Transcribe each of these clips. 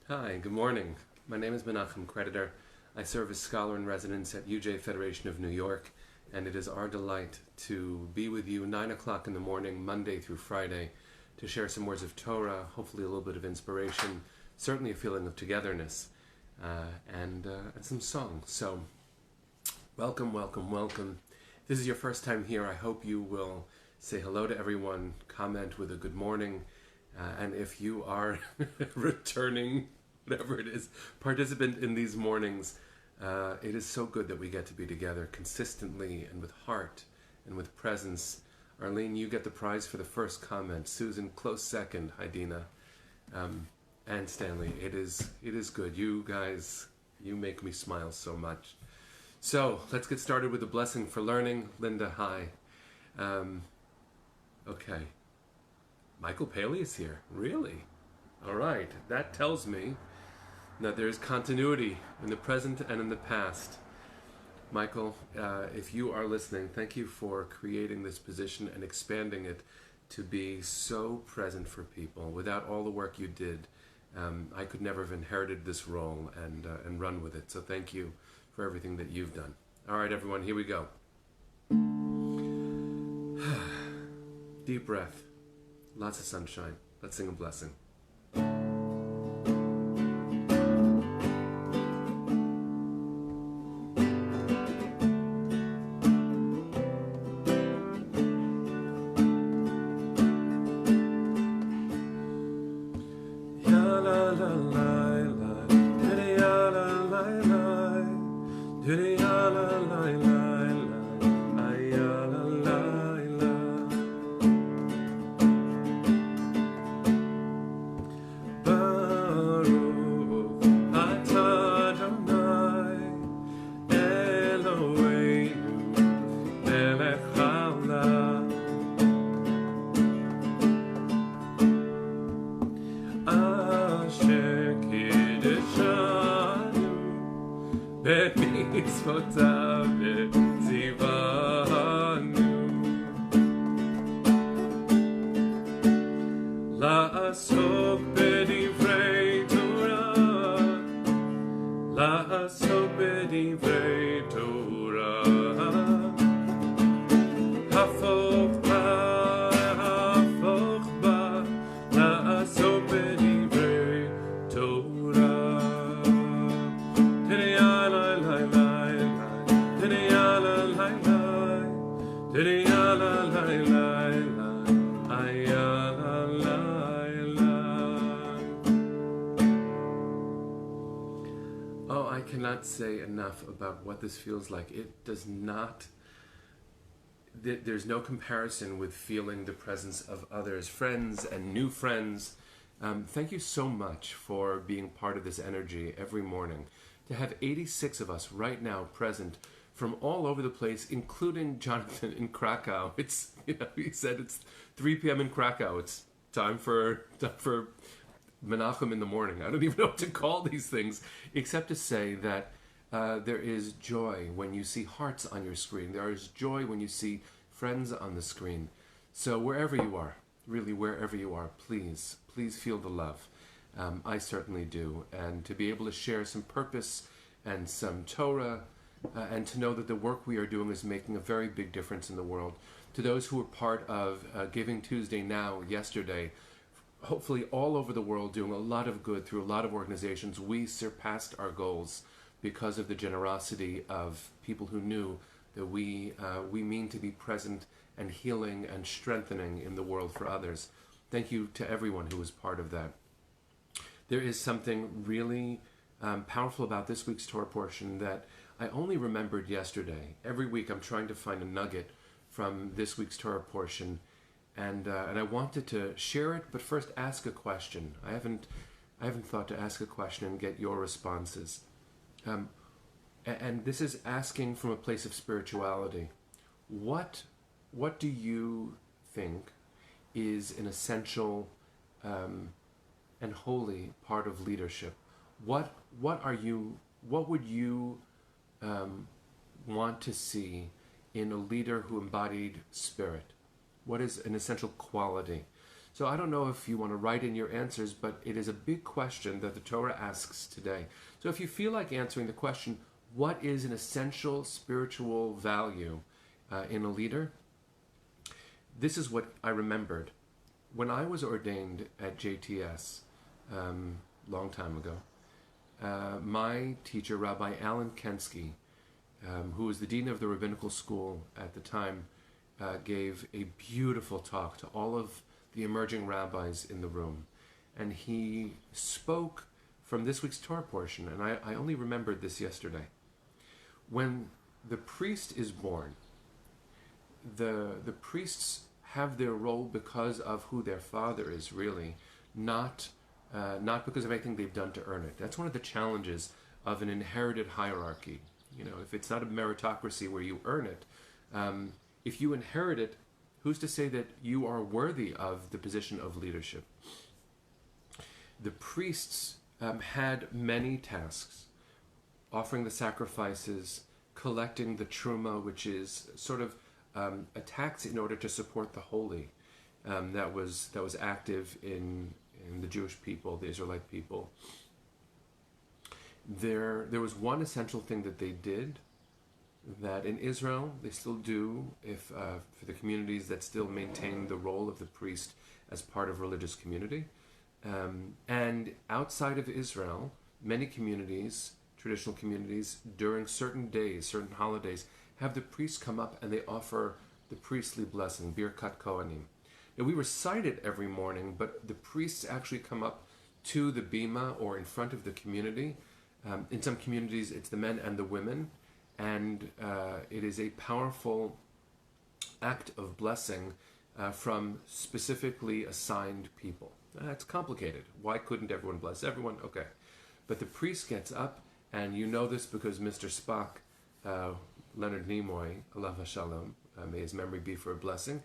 Hi, good morning. My name is Menachem Creditor. I serve as scholar in residence at UJ Federation of New York, and it is our delight to be with you 9 o'clock in the morning, Monday through Friday, to share some words of Torah, hopefully a little bit of inspiration, certainly a feeling of togetherness, and some song. So, welcome, welcome, welcome. If this is your first time here, I hope you will say hello to everyone, comment with a good morning, and if you are returning, whatever it is, participant in these mornings, it is so good that we get to be together consistently and with heart and with presence. Arlene, you get the prize for the first comment. Susan, close second. Hi, Dina. And Stanley, it is good. You guys, you make me smile so much. So let's get started with a blessing for learning. Linda, hi. Okay. Michael Paley is here. Really? All right. That tells me that there is continuity in the present and in the past. Michael, if you are listening, thank you for creating this position and expanding it to be so present for people. Without all the work you did, I could never have inherited this role and run with it. So thank you for everything that you've done. All right, everyone, here we go. Deep breath. Lots of sunshine. Let's sing a blessing. Say enough about what this feels like. It does not, there's no comparison with feeling the presence of others, friends and new friends. Thank you so much for being part of this energy every morning. To have 86 of us right now present from all over the place, including Jonathan in Krakow. It's, he said it's 3 p.m. in Krakow. It's time for Menachem in the morning. I don't even know what to call these things, except to say that there is joy when you see hearts on your screen. There is joy when you see friends on the screen. So wherever you are, really wherever you are, please feel the love. I certainly do. And to be able to share some purpose and some Torah, and to know that the work we are doing is making a very big difference in the world. To those who were part of Giving Tuesday Now yesterday, hopefully all over the world doing a lot of good through a lot of organizations, we surpassed our goals because of the generosity of people who knew that we mean to be present and healing and strengthening in the world for others. Thank you to everyone who was part of that. There is something really powerful about this week's Torah portion that I only remembered yesterday. Every week I'm trying to find a nugget from this week's Torah portion, and I wanted to share it, but first ask a question. I haven't thought to ask a question and get your responses. And this is asking from a place of spirituality. What do you think is an essential and holy part of leadership? What would you want to see in a leader who embodied spirit? What is an essential quality? So I don't know if you want to write in your answers, but it is a big question that the Torah asks today. So if you feel like answering the question, what is an essential spiritual value in a leader? This is what I remembered. When I was ordained at JTS, long time ago, my teacher, Rabbi Alan Kensky, who was the dean of the rabbinical school at the time, gave a beautiful talk to all of the emerging rabbis in the room. And he spoke from this week's Torah portion, and I only remembered this yesterday. When the priest is born, the priests have their role because of who their father is, really, not because of anything they've done to earn it. That's one of the challenges of an inherited hierarchy. You know, if it's not a meritocracy where you earn it, if you inherit it, who's to say that you are worthy of the position of leadership? The priests had many tasks: offering the sacrifices, collecting the truma, which is sort of a tax in order to support the holy, that was active in the Jewish people, the Israelite people. There was one essential thing that they did, that in Israel they still do, if for the communities that still maintain the role of the priest as part of religious community. And outside of Israel, many communities, traditional communities, during certain days, certain holidays, have the priests come up and they offer the priestly blessing, Birkat Kohanim. Now, we recite it every morning, but the priests actually come up to the bima or in front of the community. In some communities, it's the men and the women, and it is a powerful act of blessing from specifically assigned people. It's complicated. Why couldn't everyone bless everyone? Okay. But the priest gets up, and you know this because Mr. Spock, Leonard Nimoy, alav hashalom, may his memory be for a blessing,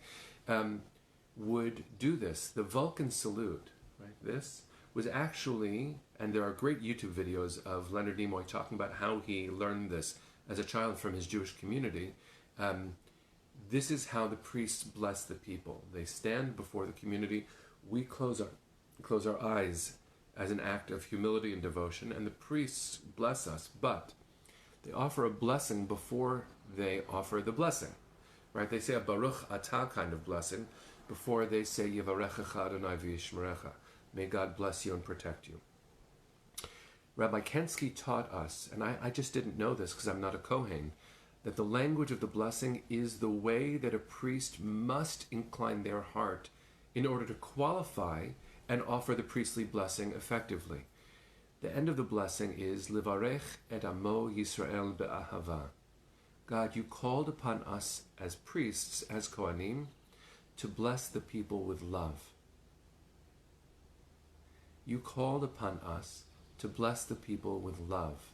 would do this. The Vulcan salute, right? This was actually, and there are great YouTube videos of Leonard Nimoy talking about how he learned this as a child from his Jewish community. This is how the priests bless the people. They stand before the community. We close our eyes as an act of humility and devotion, and the priests bless us. But they offer a blessing before they offer the blessing, right? They say a Baruch Atah kind of blessing before they say Yivarechecha Adonai v'yishmerecha. May God bless you and protect you. Rabbi Kensky taught us, and I just didn't know this because I'm not a Kohen, that the language of the blessing is the way that a priest must incline their heart in order to qualify and offer the priestly blessing effectively. The end of the blessing is Livarech et amo Yisrael be'ahava. God, you called upon us as priests, as Kohanim, to bless the people with love. You called upon us to bless the people with love.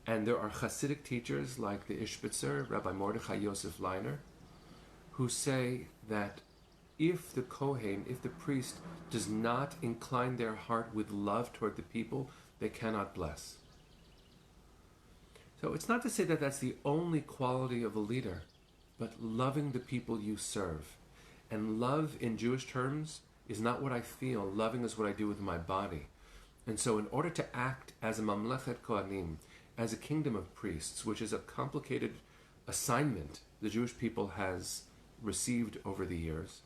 And there are Hasidic teachers like the Ishbitzer, Rabbi Mordechai Yosef Leiner, who say that if the Kohen, if the priest does not incline their heart with love toward the people, they cannot bless. So it's not to say that that's the only quality of a leader, but loving the people you serve. And love in Jewish terms is not what I feel. Loving is what I do with my body. And so in order to act as a Mamlechet Kohanim, as a kingdom of priests, which is a complicated assignment the Jewish people has received over the years,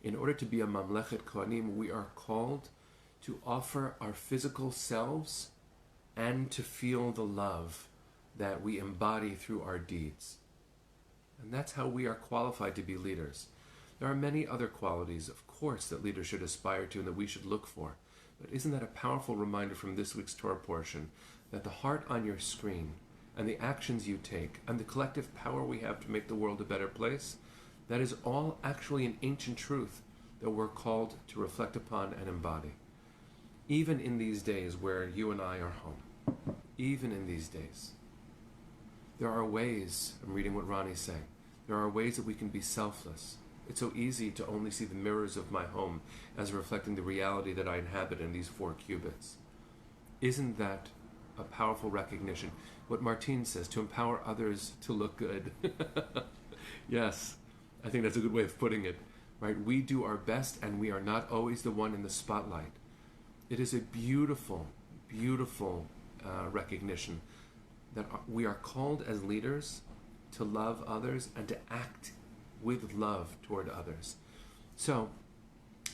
in order to be a Mamlechet Kohanim, we are called to offer our physical selves and to feel the love that we embody through our deeds. And that's how we are qualified to be leaders. There are many other qualities, of course, that leaders should aspire to and that we should look for. But isn't that a powerful reminder from this week's Torah portion that the heart on your screen and the actions you take and the collective power we have to make the world a better place, that is all actually an ancient truth that we're called to reflect upon and embody. Even in these days where you and I are home, even in these days, there are ways, I'm reading what Ronnie's saying, there are ways that we can be selfless. It's so easy to only see the mirrors of my home as reflecting the reality that I inhabit in these 4 cubits. Isn't that a powerful recognition? What Martine says, to empower others to look good. Yes, I think that's a good way of putting it. right? We do our best and we are not always the one in the spotlight. It is a beautiful, beautiful recognition that we are called as leaders to love others and to act with love toward others. So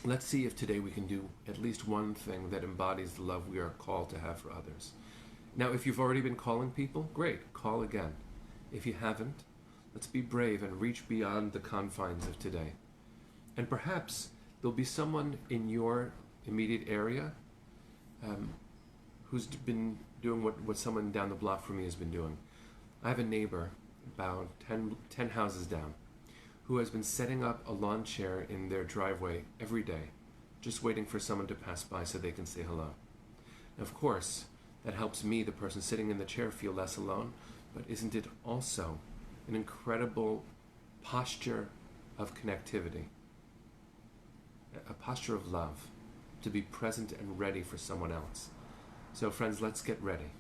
let's see if today we can do at least one thing that embodies the love we are called to have for others. Now, if you've already been calling people, great, call again. If you haven't, let's be brave and reach beyond the confines of today. And perhaps there'll be someone in your immediate area who's been doing what someone down the block from me has been doing. I have a neighbor about 10 houses down who has been setting up a lawn chair in their driveway every day, just waiting for someone to pass by so they can say hello. And of course, that helps me, the person sitting in the chair, feel less alone, but isn't it also an incredible posture of connectivity, a posture of love, to be present and ready for someone else? So friends, let's get ready.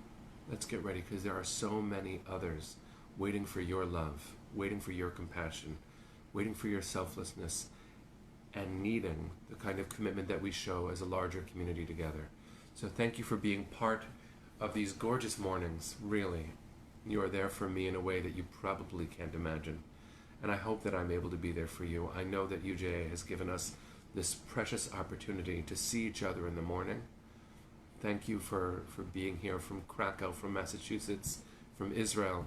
Let's get ready, because there are so many others waiting for your love, waiting for your compassion, waiting for your selflessness, and needing the kind of commitment that we show as a larger community together. So thank you for being part of these gorgeous mornings, really. You are there for me in a way that you probably can't imagine. And I hope that I'm able to be there for you. I know that UJA has given us this precious opportunity to see each other in the morning. Thank you for being here from Krakow, from Massachusetts, from Israel,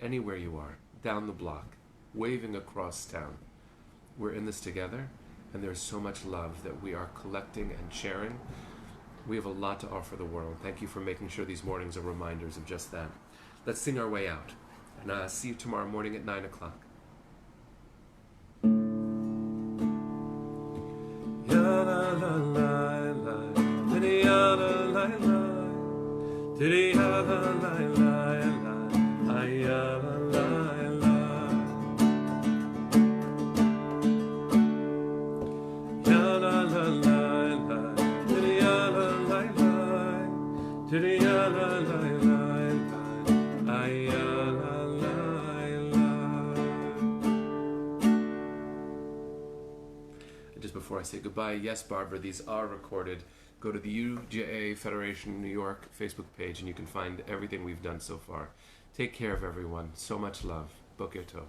anywhere you are, down the block, waving across town. We're in this together, and there's so much love that we are collecting and sharing. We have a lot to offer the world. Thank you for making sure these mornings are reminders of just that. Let's sing our way out, and see you tomorrow morning at 9 o'clock. Just before I say goodbye, yes, Barbara, these are recorded. Go to the UJA Federation New York Facebook page and you can find everything we've done so far. Take care of everyone. So much love. Boker Tov.